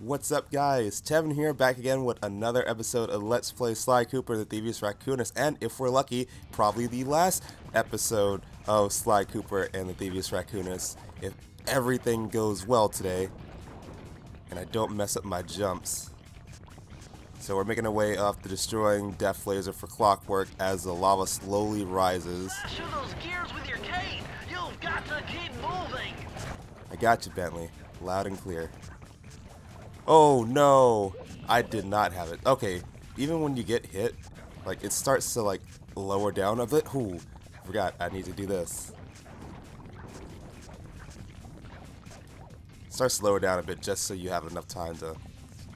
What's up guys, Tevin here, back again with another episode of Let's Play Sly Cooper, the Thievius Raccoonus, and if we're lucky, probably the last episode of Sly Cooper and the Thievius Raccoonus, if everything goes well today, and I don't mess up my jumps. So we're making our way off the destroying death laser for clockwork as the lava slowly rises. Smash those gears with your cane! You've got to keep moving! I got you, Bentley. Loud and clear. Oh no! I did not have it. Okay, even when you get hit, like it starts to like lower down a bit. Ooh, forgot I need to do this. Starts to lower down a bit just so you have enough time to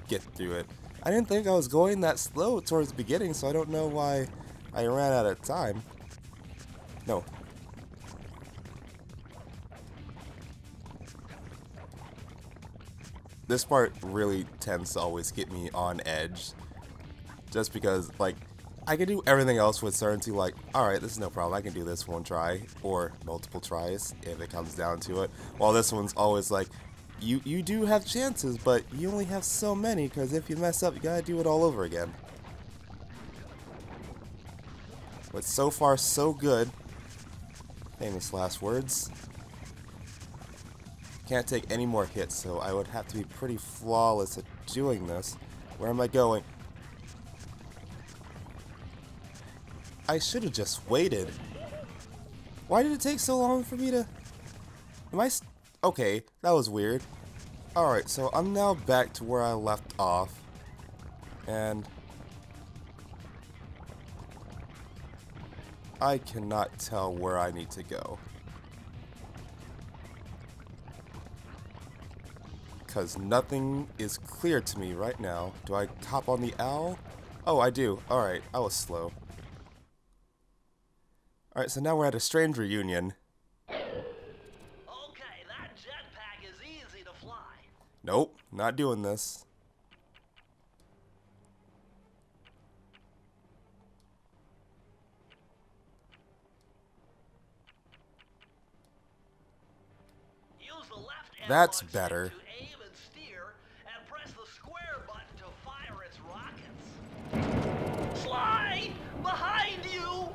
get through it. I didn't think I was going that slow towards the beginning, so I don't know why I ran out of time. No. This part really tends to always get me on edge, just because like I can do everything else with certainty, like alright, this is no problem, I can do this one try or multiple tries if it comes down to it, while this one's always like you do have chances, but you only have so many, because if you mess up you gotta do it all over again. But so far so good. Famous last words. Can't take any more hits, so I would have to be pretty flawless at doing this. Where am I going? I should have just waited. Why did it take so long for me to... Am I... Okay, that was weird. Alright, so I'm now back to where I left off. And... I cannot tell where I need to go. Because nothing is clear to me right now. Do I hop on the owl? Oh, I do. Alright, I was slow. Alright, so now we're at a strange reunion. Okay, that jetpack is easy to fly. Nope, not doing this. Use the left That's analog better. stick to aim and steer, and press the square button to fire its rockets. Sly! Behind you!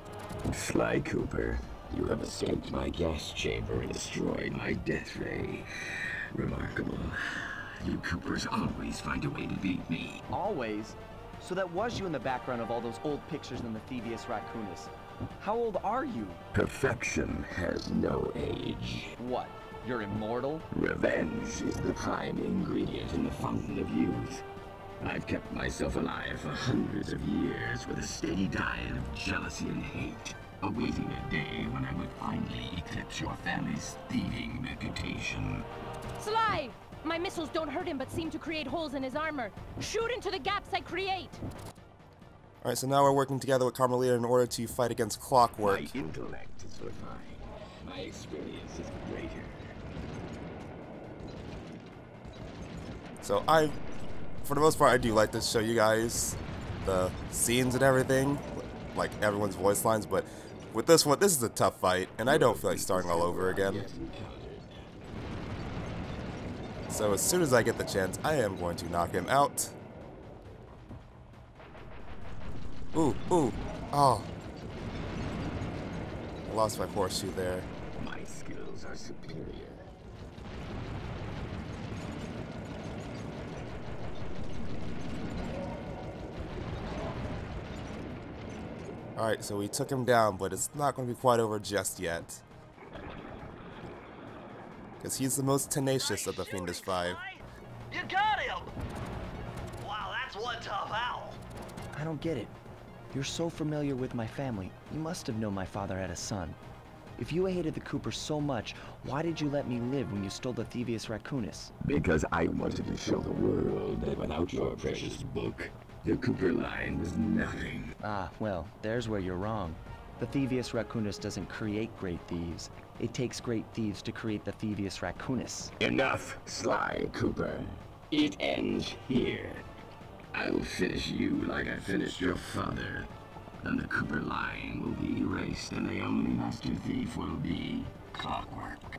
Sly Cooper, you have escaped my gas chamber and destroyed my death ray. Remarkable. You Coopers always find a way to beat me. Always? So that was you in the background of all those old pictures in the Thievius Raccoonus. How old are you? Perfection has no age. What? You're immortal? Revenge is the prime ingredient in the fountain of youth. I've kept myself alive for hundreds of years with a steady diet of jealousy and hate, awaiting a day when I would finally eclipse your family's thieving reputation. Sly! My missiles don't hurt him but seem to create holes in his armor. Shoot into the gaps I create! Alright, so now we're working together with Carmelita in order to fight against clockwork. My intellect is refined. My experience is greater. So for the most part, I do like to show you guys the scenes and everything, like everyone's voice lines, but with this one, this is a tough fight, and I don't feel like starting all over again. So as soon as I get the chance, I am going to knock him out. Ooh, ooh, oh. I lost my horseshoe there. My skills are superior. Alright, so we took him down, but it's not going to be quite over just yet. Because he's the most tenacious of the Fiendish Five. You got him! Wow, that's one tough owl. I don't get it. You're so familiar with my family. You must have known my father had a son. If you hated the Coopers so much, why did you let me live when you stole the Thievius Raccoonus? Because I wanted to show the world that without your precious book, the Cooper line was nothing. Ah, well, there's where you're wrong. The Thievius Raccoonus doesn't create great thieves. It takes great thieves to create the Thievius Raccoonus. Enough, Sly Cooper. It ends here. I'll finish you like I finished your father. Then the Cooper line will be erased, and the only master thief will be Clockwork.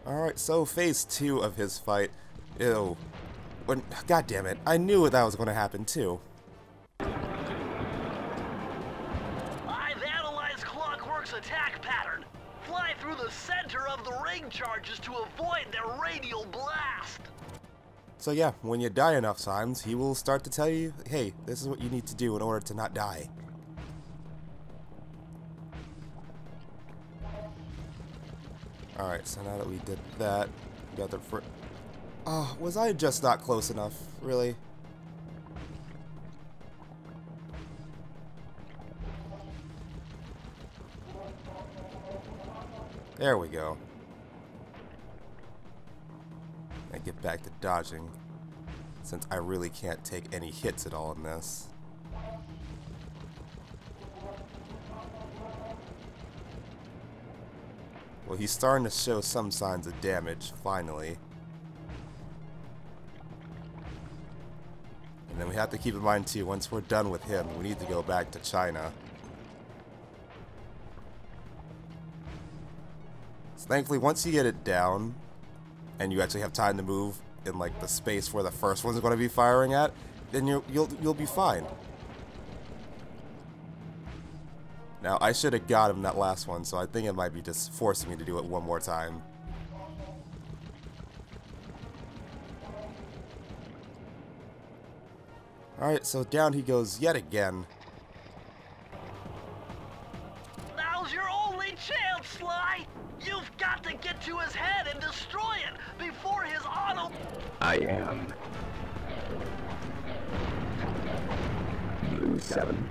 Alright, so phase 2 of his fight. Ew. God damn it. I knew that was going to happen, too. I've analyzed Clockwork's attack pattern. Fly through the center of the ring charges to avoid their radial blast. So yeah, when you die enough times, he will start to tell you, hey, this is what you need to do in order to not die. Alright, so now that we did that, we got the oh, was I just not close enough? Really? There we go. And get back to dodging, since I really can't take any hits at all in this. Well, he's starting to show some signs of damage, finally. And then we have to keep in mind, too, once we're done with him, we need to go back to China. So thankfully, once you get it down, and you actually have time to move in, like, the space where the first one's going to be firing at, then you'll be fine. Now, I should have got him that last one, so I think it might be just forcing me to do it one more time. Alright, so down he goes yet again. Now's your only chance, Sly! You've got to get to his head and destroy it before his auto... I am. Blue 7.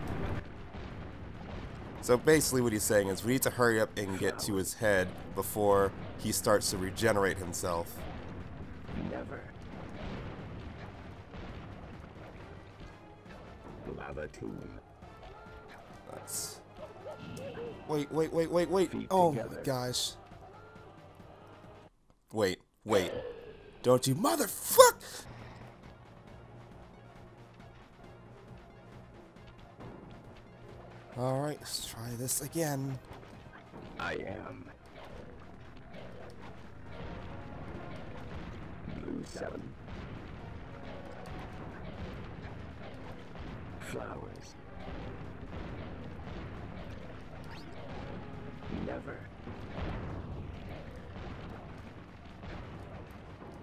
So basically what he's saying is we need to hurry up and get to his head before he starts to regenerate himself. Never. Lava tomb. That's... Wait. Oh my gosh. Wait. Don't you motherfuck! Alright, let's try this again. I am. Blue 7. Flowers. Never.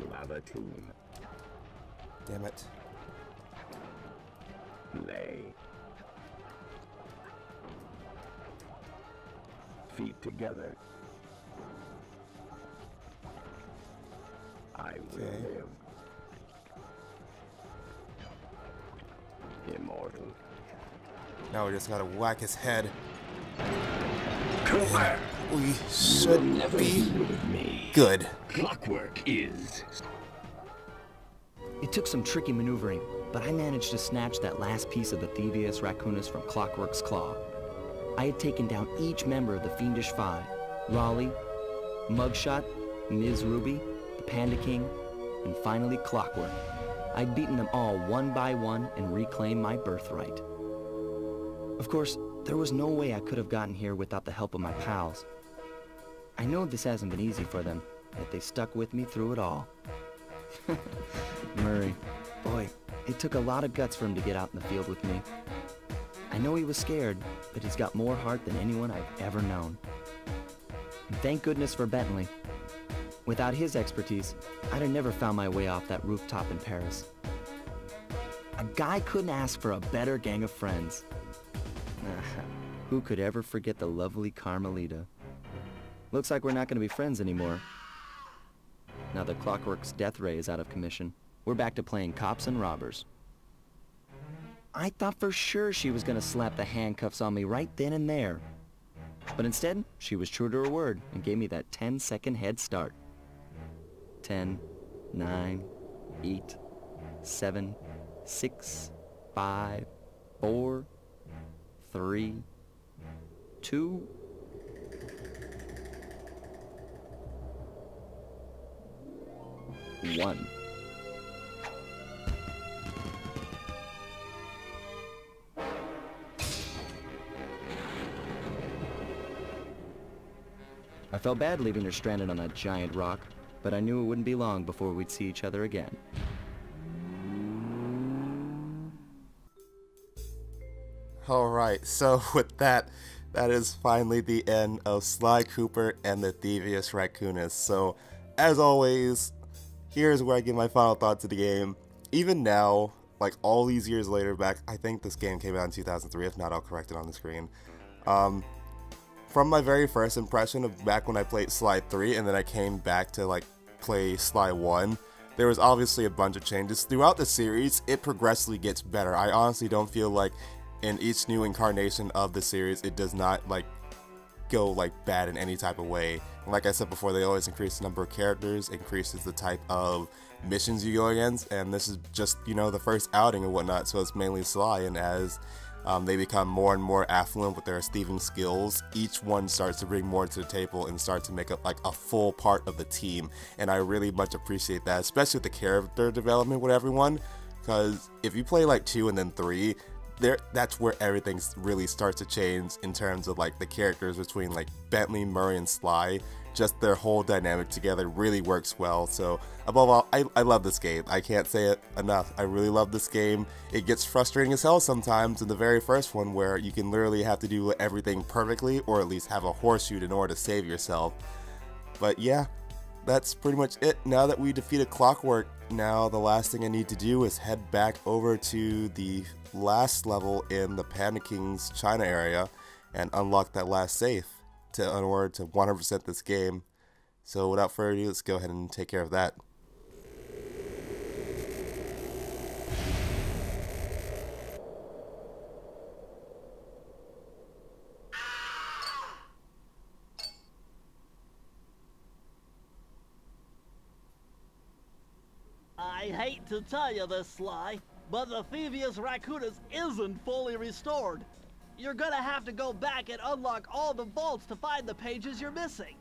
Lava tomb. Damn it. Lay. Feet together. I will live. Immortal. Now we just gotta whack his head. Correct. We should Never be with me. good. Clockwork is. It took some tricky maneuvering, but I managed to snatch that last piece of the Thievius Raccoonus from Clockwork's claw. I had taken down each member of the Fiendish Five: Raleigh, Mugshot, Ms. Ruby, the Panda King, and finally Clockwork. I'd beaten them all one by one and reclaimed my birthright. Of course, there was no way I could have gotten here without the help of my pals. I know this hasn't been easy for them, yet they stuck with me through it all. Murray, boy, it took a lot of guts for him to get out in the field with me. I know he was scared, but he's got more heart than anyone I've ever known. And thank goodness for Bentley. Without his expertise, I'd have never found my way off that rooftop in Paris. A guy couldn't ask for a better gang of friends. Who could ever forget the lovely Carmelita? Looks like we're not going to be friends anymore. Now that Clockwork's death ray is out of commission, we're back to playing cops and robbers. I thought for sure she was going to slap the handcuffs on me right then and there. But instead, she was true to her word and gave me that 10-second head start. 10, 9, 8, 7, 6, 5, 4, 3, 2, 1. I felt bad leaving her stranded on that giant rock, but I knew it wouldn't be long before we'd see each other again. Alright, so with that is finally the end of Sly Cooper and the Thievius Raccoonus. So, as always, here's where I give my final thoughts of the game. Even now, like all these years later back, I think this game came out in 2003, if not I'll correct it on the screen. From my very first impression of back when I played Sly 3 and then I came back to like play Sly 1, there was obviously a bunch of changes. Throughout the series, it progressively gets better. I honestly don't feel like in each new incarnation of the series, it does not like go like bad in any type of way. And like I said before, they always increase the number of characters, increases the type of missions you go against, and this is just, you know, the first outing and whatnot, so it's mainly Sly, and as they become more and more affluent with their thieving skills, each one starts to bring more to the table and start to make up like a full part of the team, and I really much appreciate that, especially with the character development with everyone, because if you play like 2 and then 3, that's where everything really starts to change in terms of like the characters between like Bentley, Murray, and Sly. Just their whole dynamic together really works well. So above all, I love this game. I can't say it enough. I really love this game. It gets frustrating as hell sometimes in the very first one, where you can literally have to do everything perfectly, or at least have a horseshoe in order to save yourself. But yeah, that's pretty much it. Now that we defeated Clockwork, now the last thing I need to do is head back over to the last level in the Panda King's China area and unlock that last safe in order to 100% this game. So without further ado, let's go ahead and take care of that. I hate to tell you this, Sly, but the Thievius Raccoonus isn't fully restored. You're gonna have to go back and unlock all the vaults to find the pages you're missing.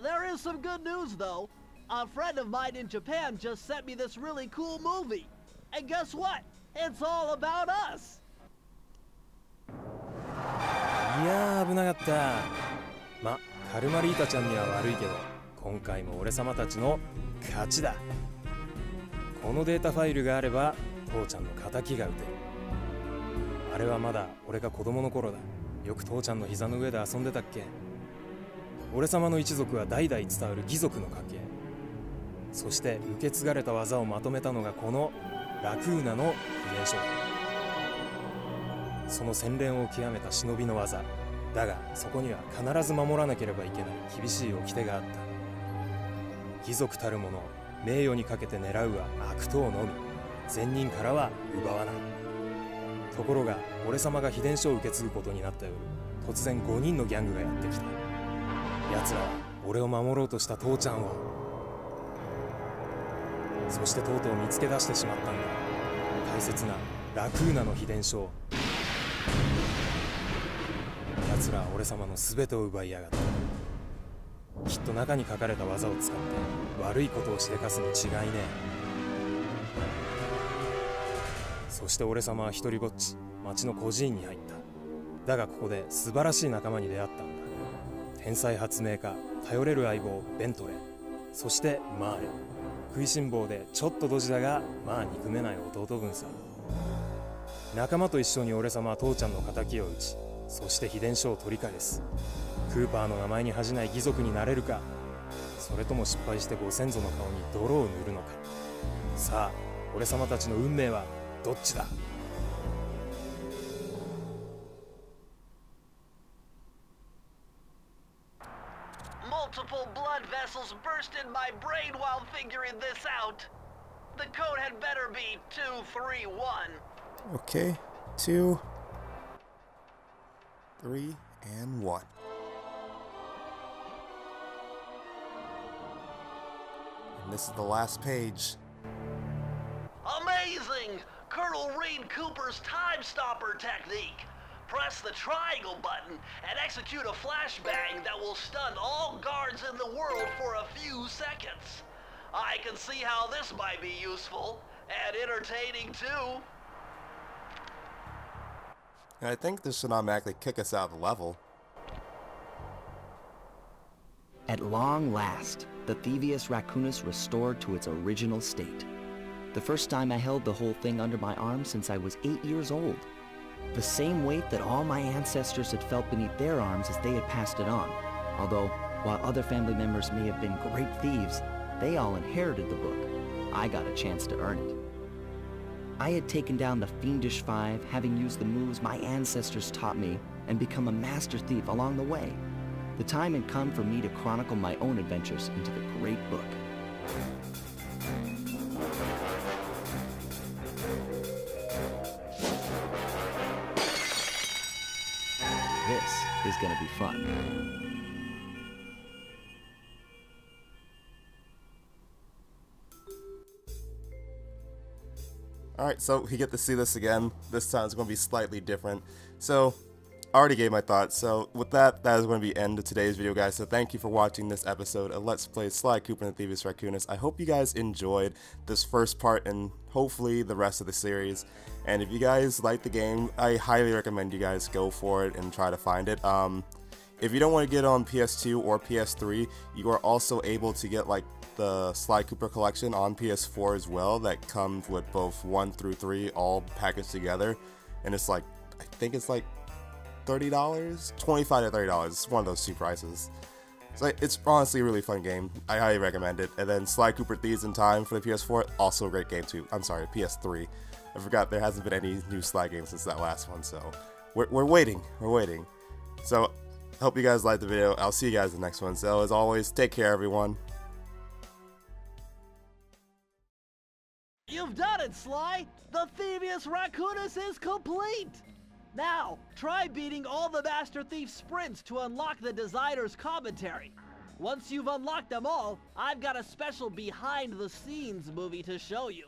There is some good news, though. A friend of mine in Japan just sent me this really cool movie. And guess what? It's all about us! いやー危なかった。ま、カルマリータちゃんには悪いけど、今回も俺様たちの勝ちだ。このデータファイルがあれば、父ちゃんの仇が撃てる。あれはまだ俺が子供の頃だ。よく父ちゃんの膝の上で遊んでたっけ。俺様の一族は代々伝わる義族の家系。そして受け継がれた技をまとめたのがこのラクーナの秘伝書。その洗練を極めた忍びの技。だがそこには必ず守らなければいけない厳しい掟があった。義族たる者、名誉にかけて狙うは悪党のみ。善人からは奪わない。ところが俺様が秘伝書を受け継ぐことになった夜、突然5人のギャングがやってきた。奴らは俺を守ろうとした父ちゃんを、そしてとうとう見つけ出してしまったんだ。大切なラクーナの秘伝書を。奴らは俺様の全てを奪いやがった。きっと中に書かれた技を使って悪いことをしでかすに違いねえ。そして俺様は一人ぼっち町の孤児院に入った。だがここで素晴らしい仲間に出会ったんだ。天才発明家、頼れる相棒ベントレー、そしてマーレ。食いしん坊でちょっとドジだがまあ憎めない弟分さ。仲間と一緒に俺様は父ちゃんの仇を討ち、そして秘伝書を取り返す。クーパーの名前に恥じない義族になれるか、それとも失敗してご先祖の顔に泥を塗るのか。さあ俺様たちの運命はどっちだ。Multiple blood vessels burst in my brain while figuring this out. The code had better be 231. Okay, 2, 3, and 1. And this is the last page. Amazing! Colonel Reed Cooper's time stopper technique. Press the triangle button and execute a flashbang that will stun all guards in the world for a few seconds. I can see how this might be useful and entertaining too. And I think this should automatically kick us out of the level. At long last, the Thievius Raccoonus restored to its original state. The first time I held the whole thing under my arm since I was 8 years old. The same weight that all my ancestors had felt beneath their arms as they had passed it on. Although, while other family members may have been great thieves, they all inherited the book. I got a chance to earn it. I had taken down the Fiendish Five, having used the moves my ancestors taught me, and become a master thief along the way. The time had come for me to chronicle my own adventures into the great book. This is gonna be fun. Alright, so we get to see this again. This time it's going to be slightly different. So, I already gave my thoughts. So, with that, that is going to be the end of today's video, guys. So, thank you for watching this episode of Let's Play Sly Cooper and the Thievius Raccoonus. I hope you guys enjoyed this first part and hopefully the rest of the series. And if you guys like the game, I highly recommend you guys go for it and try to find it. If you don't want to get it on PS2 or PS3, you are also able to get like the Sly Cooper collection on PS4 as well, that comes with both 1 through 3 all packaged together, and it's like, I think it's like $30, $25 to $30. It's one of those two prices. So it's honestly a really fun game. I highly recommend it. And then Sly Cooper Thieves in Time for the PS4, also a great game too. I'm sorry, PS3. I forgot there hasn't been any new Sly games since that last one, so we're waiting. So hope you guys liked the video. I'll see you guys in the next one. So as always, take care, everyone. You've done it, Sly! The Thievius Raccoonus is complete! Now, try beating all the Master Thief sprints to unlock the designer's commentary. Once you've unlocked them all, I've got a special behind-the-scenes movie to show you.